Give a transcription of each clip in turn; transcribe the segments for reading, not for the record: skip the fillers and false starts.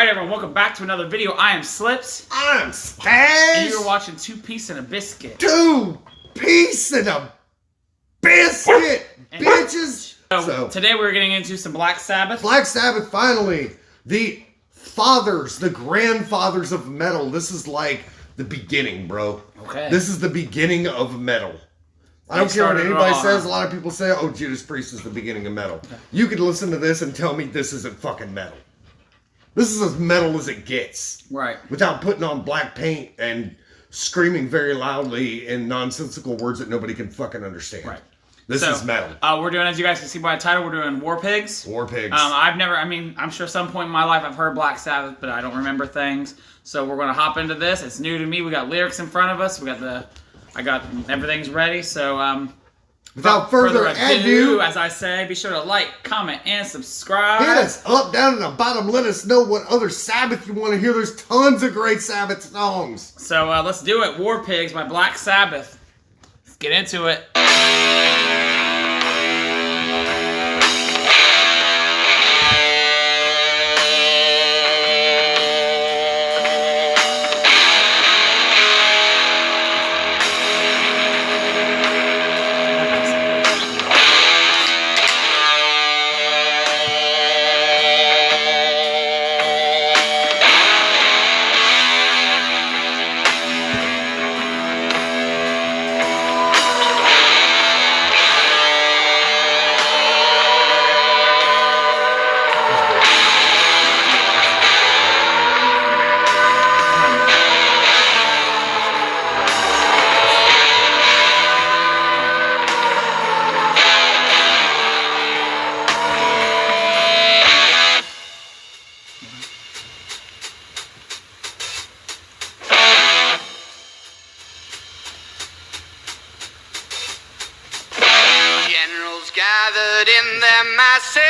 Alright everyone, welcome back to another video. I am Slips. I'm Spaz. And you're watching Two Piece and a Biscuit. 2 Piece and a Biscuit, bitches. So today we're getting into some Black Sabbath. Black Sabbath, finally. The fathers, the grandfathers of metal. This is like the beginning, bro. Okay. This is the beginning of metal. I don't care what anybody says. A lot of people say, oh, Judas Priest is the beginning of metal. Okay. You could listen to this and tell me this isn't fucking metal. This is as metal as it gets. Right. Without putting on black paint and screaming very loudly in nonsensical words that nobody can fucking understand. Right. This is metal. We're doing, as you guys can see by the title, we're doing War Pigs. War Pigs. I'm sure some point in my life I've heard Black Sabbath, but I don't remember things. So we're going to hop into this. It's new to me. We got lyrics in front of us. Everything's ready. So, without further ado, as I say, be sure to like, comment, and subscribe. Hit us up, down, and the bottom. Let us know what other Sabbath you want to hear. There's tons of great Sabbath songs. So let's do it. War Pigs by Black Sabbath. Let's get into it. Gathered in their masses,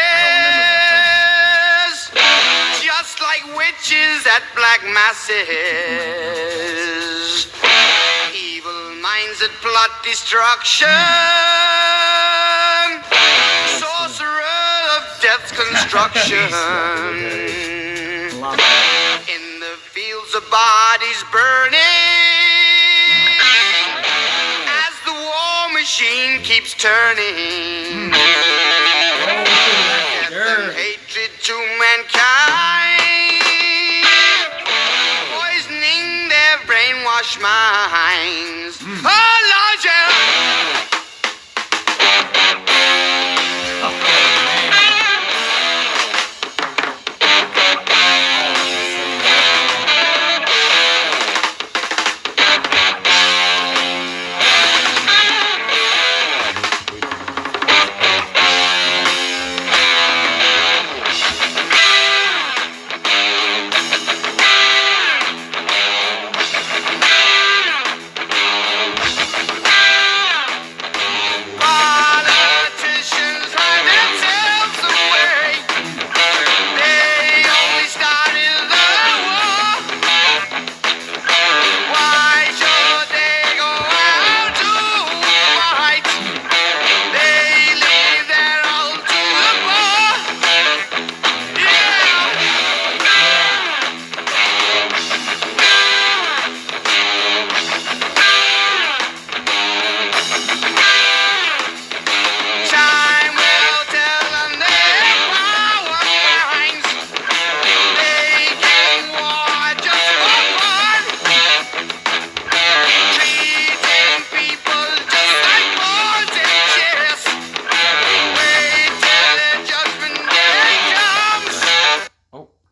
just like witches at black masses. Evil minds that plot destruction, sorcerer of death's construction. In the fields of bodies burning, machine keeps turning. Hatred to mankind, poisoning their brainwashed minds. Oh, Lord, yeah.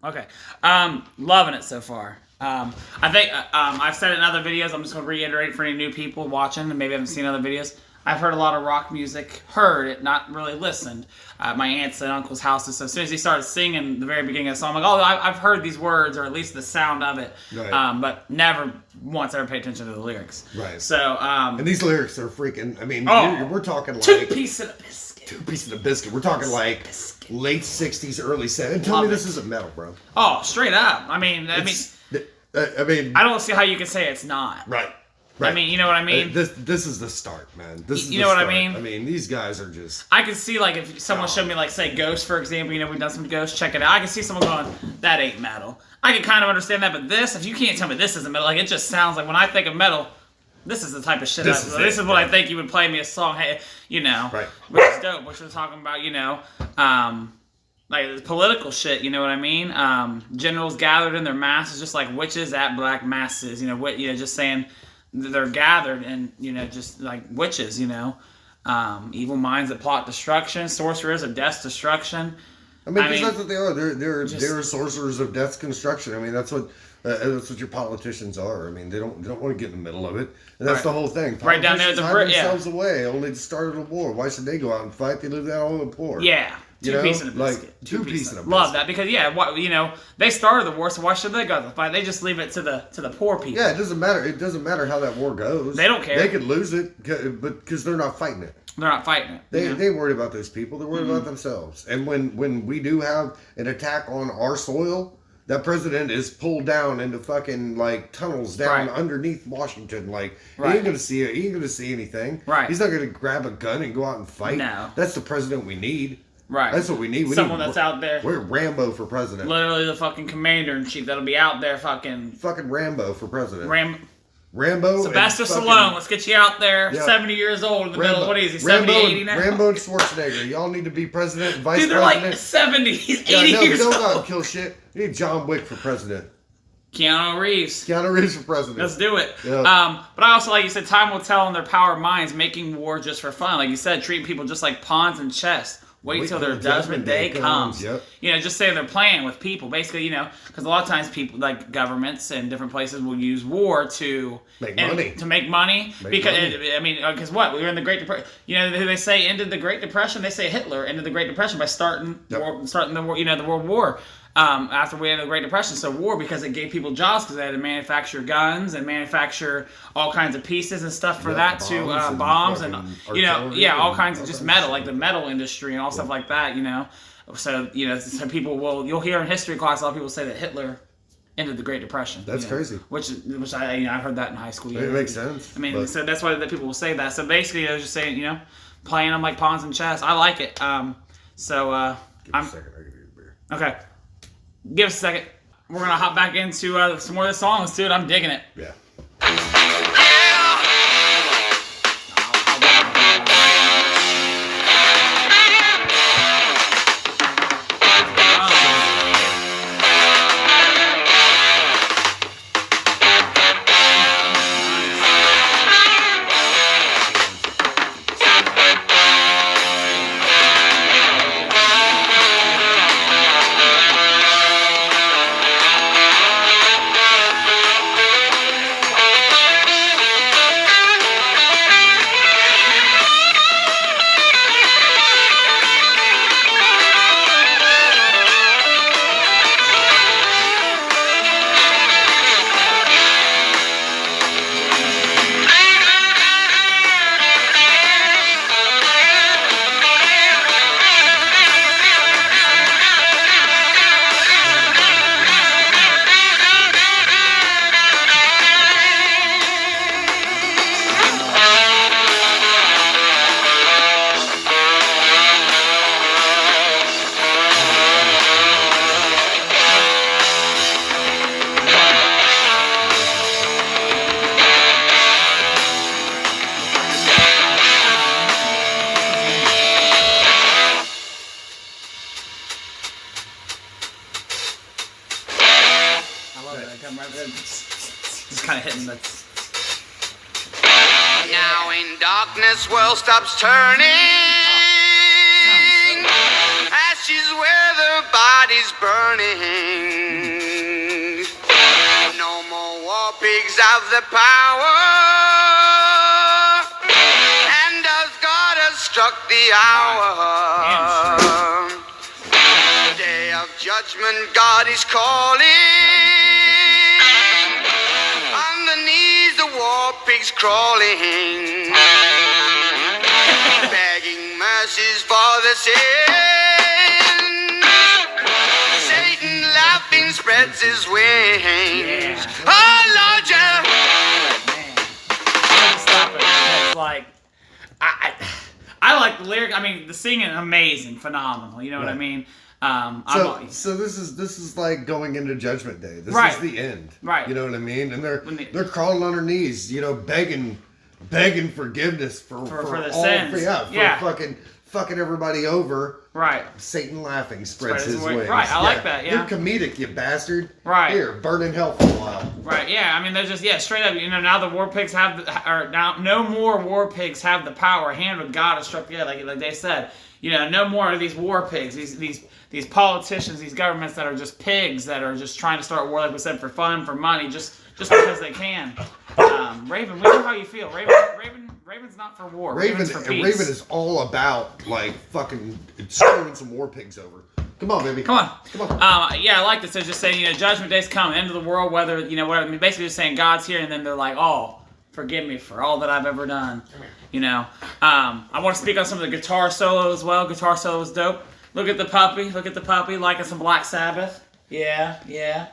Okay, loving it so far. I think I've said it in other videos. I'm just going to reiterate for any new people watching and maybe haven't seen other videos. I've heard a lot of rock music, heard it, not really listened. At my aunt's and uncle's houses. So as soon as he started singing the very beginning of the song, I'm like, oh, I've heard these words, or at least the sound of it, right. But never once ever paid attention to the lyrics. Right. So, and these lyrics are freaking. I mean, we're talking like 2 Piece and a Biscuit. 2 Piece and a Biscuit. We're talking like late '60s, early '70s. And tell me this isn't metal, bro. Oh, straight up. I mean, I don't see how you can say it's not. Right. I mean, you know what I mean? This is the start, man. This is you know what I start. mean? I mean, these guys are just. I can see, like, if someone showed me, like, say, Ghost, for example, you know, we've done some Ghost, check it out. I can see someone going, that ain't metal. I can kind of understand that, but this, if you can't tell me this isn't metal, like, it just sounds like when I think of metal, this is the type of shit. This is what I think you would play me a song, hey, you know, right. Which is dope. Which we're talking about, you know, like political shit. You know what I mean? Generals gathered in their masses, just like witches at black masses. You know, just saying they're gathered and you know, just like witches. You know, evil minds that plot destruction, sorcerers of death's destruction. I mean, that's what they are. They're sorcerers of death's construction. I mean, that's what your politicians are. I mean, they don't want to get in the middle of it, and that's the whole thing. Right down there, themselves away only to start a war. Why should they go out and fight? They live down on the poor. Yeah, two pieces of biscuit. Like two pieces of biscuit. Love that because you know, they started the war, so why should they go to the fight? They just leave it to the poor people. Yeah, it doesn't matter. It doesn't matter how that war goes. They don't care. They could lose it, but because they're not fighting it. They're not fighting it. They worried about those people. They're worried about themselves. And when we do have an attack on our soil, that president is pulled down into fucking like tunnels down underneath Washington. Like he ain't gonna see it. He ain't gonna see anything. Right. He's not gonna grab a gun and go out and fight. No. That's the president we need. Right. That's what we need. Someone that's out there. We're Rambo for president. Literally the fucking commander in chief that'll be out there fucking Rambo for president. Rambo. Sylvester Stallone, let's get you out there. Yeah. 70 years old in the middle. What is he? 70, 80 now? Rambo and Schwarzenegger. Y'all need to be president and vice president. Dude, they're president. like 70. He's 80 years old. Don't go out and kill shit. You need John Wick for president. Keanu Reeves for president. Let's do it. Yeah. But I also, like you said, time will tell in their power of minds, making war just for fun. Like you said, treating people just like pawns in chess. Wait till their judgment day comes. Yep. You know, just saying they're playing with people. Basically, you know, because a lot of times people, like governments and different places, will use war to make money. Because what? We were in the Great Depression. You know, they say ended the Great Depression. They say Hitler ended the Great Depression by starting the war. You know, the World War. After we ended the Great Depression, so war because it gave people jobs because they had to manufacture guns and manufacture all kinds of pieces and stuff for bombs and you know, all kinds of just metal, like the metal industry and all stuff like that, you know. So you know, some people you'll hear in history class a lot of people say that Hitler ended the Great Depression. That's crazy. Which I heard that in high school. It makes sense. I mean, so that's why people will say that. So basically, I was just saying, you know, playing them like pawns in chess. I like it. Give me a second. I can get a beer. Okay. Give us a second. We're going to hop back into some more of the songs, dude. I'm digging it. Yeah. Just kind of hitting the... Now in darkness world stops turning, ashes where the body's burning. No more war pigs have the power, and as God has struck the hour, day of judgment God is calling. The war pigs crawling, begging mercies for the sins. Satan laughing spreads his wings. Oh Lord, yeah. like, I like the lyric. I mean, the singing, amazing, phenomenal. You know what I mean? So this is like going into Judgment Day. This Right. is the end. Right. You know what I mean? And they're crawling on their knees, you know, begging forgiveness for the all, sins. for fucking everybody over. Right. Satan laughing spreads his wings. wings. Right, I like that, yeah. You're comedic, you bastard. Right. Here, burn in hell for a while. Right, yeah. I mean, they're just, straight up, you know, now the war pigs have, now no more war pigs have the power. Hand with God has struck the air, like they said. You know, no more of these war pigs, these politicians, these governments that are just pigs that are just trying to start war, like we said, for fun, for money, just because they can. Raven, we know how you feel. Raven's not for war. Raven's for peace. Raven is all about like fucking screwing some war pigs over. Come on, baby. Come on. Yeah, I like this. They're just saying, you know, Judgment Day's coming, end of the world. Whether you know what I mean, basically just saying God's here, and then they're like, oh, forgive me for all that I've ever done. You know, I want to speak on some of the guitar solo as well. Guitar solo is dope. Look at the puppy. Liking some Black Sabbath. Yeah.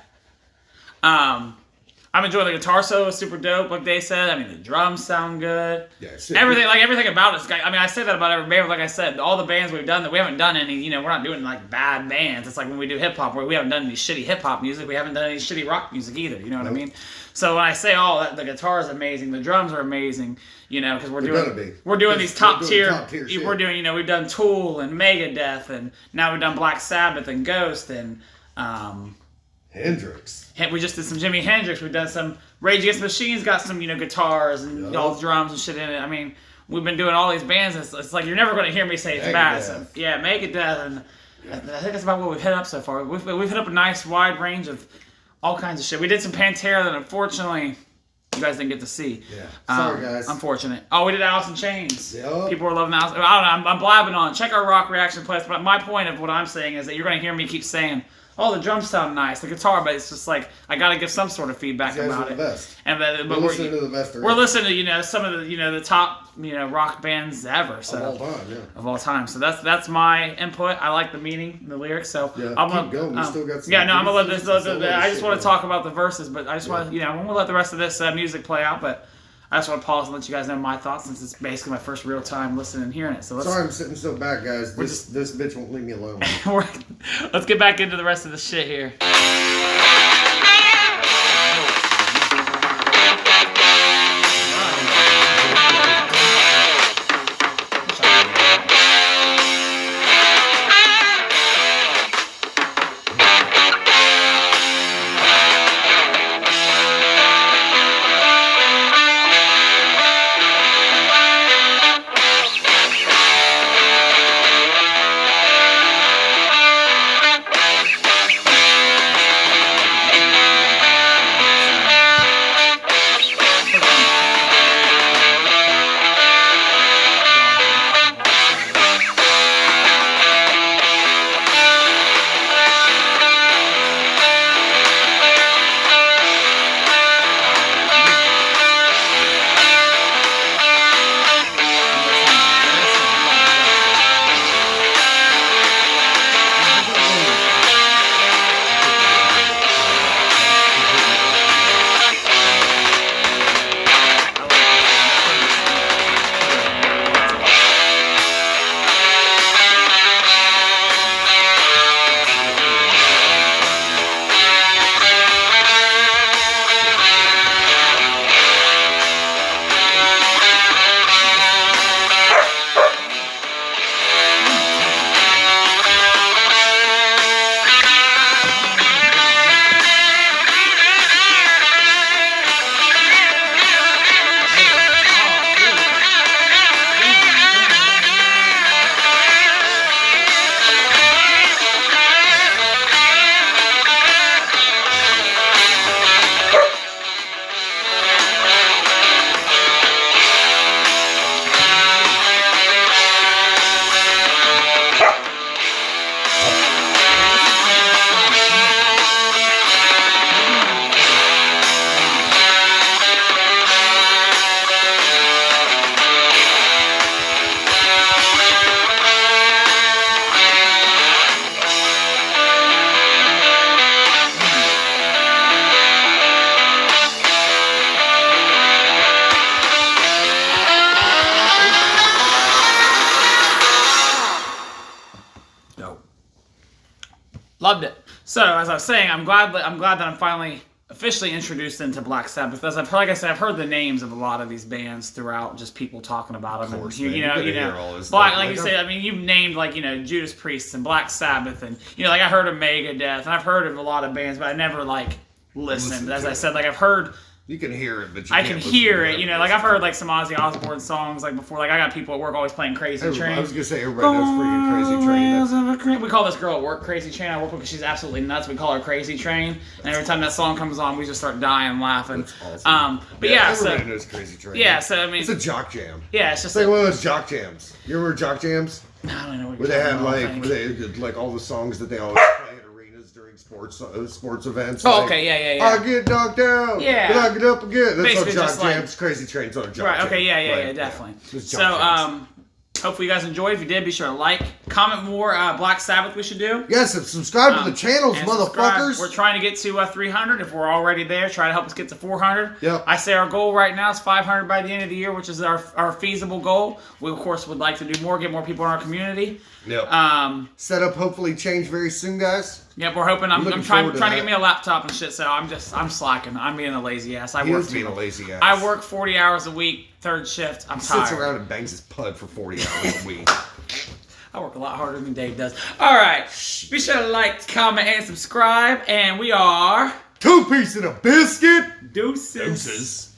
I'm enjoying the guitar solo, super dope, like they said. I mean, the drums sound good. Yeah, everything about it. I mean, I say that about every band. Like I said, all the bands we've done, that we haven't done any. You know, we're not doing like bad bands. It's like when we do hip hop, where we haven't done any shitty hip hop music. We haven't done any shitty rock music either. You know what I mean? So when I say all that, the guitar is amazing, the drums are amazing. You know, because we're doing these top tier. We're doing, you know, we've done Tool and Megadeth, and now we've done Black Sabbath and Ghost and Hendrix. We just did some Jimi Hendrix. We've done some Rage Against the Machine's got some, you know, guitars and all the drums and shit in it. I mean, we've been doing all these bands. And it's like you're never going to hear me say it's bad. So, yeah, Megadeth, and I think that's about what we've hit up so far. We've hit up a nice wide range of all kinds of shit. We did some Pantera that unfortunately you guys didn't get to see. Yeah, sorry guys. Unfortunate. Oh, we did Alice in Chains. Yep. People were loving Alice. I don't know. I'm blabbing on. Check our rock reaction playlist. But my point of what I'm saying is that you're going to hear me keep saying, oh, the drums sound nice, the guitar, but it's just like I gotta give some sort of feedback about it. Best. And but we're listening to the best. We're listening to, you know, some of the, you know, the top, you know, rock bands ever. So of all time, yeah. Of all time. So that's my input. I like the meaning, the lyrics. So yeah, I'm keep going. We still got some. Yeah, no, I'm gonna let this. I just want to talk about the verses, but I just want to, you know, I'm gonna let the rest of this music play out, but. I just want to pause and let you guys know my thoughts since it's basically my first real time listening and hearing it. So sorry I'm sitting so back, guys. This bitch won't leave me alone. Let's get back into the rest of the shit here. So as I was saying, I'm glad that I'm finally officially introduced into Black Sabbath. As like I said, I've heard the names of a lot of these bands throughout, just people talking about them. Of course, and, man. you know, Hear all this Black, stuff. like you said, I mean, you've named like Judas Priest and Black Sabbath, and like I heard of Megadeth, and I've heard of a lot of bands, but I never like listened. As I said, like I've heard. You can hear it, but you I can't can listen hear to it, like I've heard like some Ozzy Osbourne songs like before. Like I got people at work always playing Crazy Train. I was gonna say everybody knows freaking Crazy Train. That's... We call this girl at work Crazy Train. I work with because she's absolutely nuts. We call her Crazy Train, and every time that song comes on, we just start dying laughing. That's awesome. But yeah, everybody so knows Crazy Train. yeah, so I mean, it's a jock jam. Yeah, it's just like one of those jock jams. You remember jock jams? I don't know what where you're they had talking about, where they did like all the songs that they always play at arenas during sports events. Oh, like, okay, yeah. I get knocked out. Yeah. But I get up again. That's Basically on just jock like- jams. Crazy Train's on a jock Right. jam. Okay. Yeah. Right, Definitely. Just So, jock jams. hopefully you guys enjoyed. If you did, be sure to like, comment more. Black Sabbath we should do. Yes, and subscribe to the channels, And subscribe. motherfuckers. We're trying to get to 300. If we're already there, try to help us get to 400. Yep. I say our goal right now is 500 by the end of the year, which is our feasible goal. We of course would like to do more, get more people in our community. Yep. Setup hopefully change very soon, guys. Yep, we're hoping. I'm looking trying forward to to that. get me a laptop and shit. So I'm slacking. I'm being a lazy ass. He is being a lazy ass. I work 40 hours a week, third shift. I'm tired. Sits around and bangs his pud for 40 hours a week. I work a lot harder than Dave does. All right, be sure to like, comment, and subscribe. And we are 2 piece and a biscuit. Deuces. Deuces.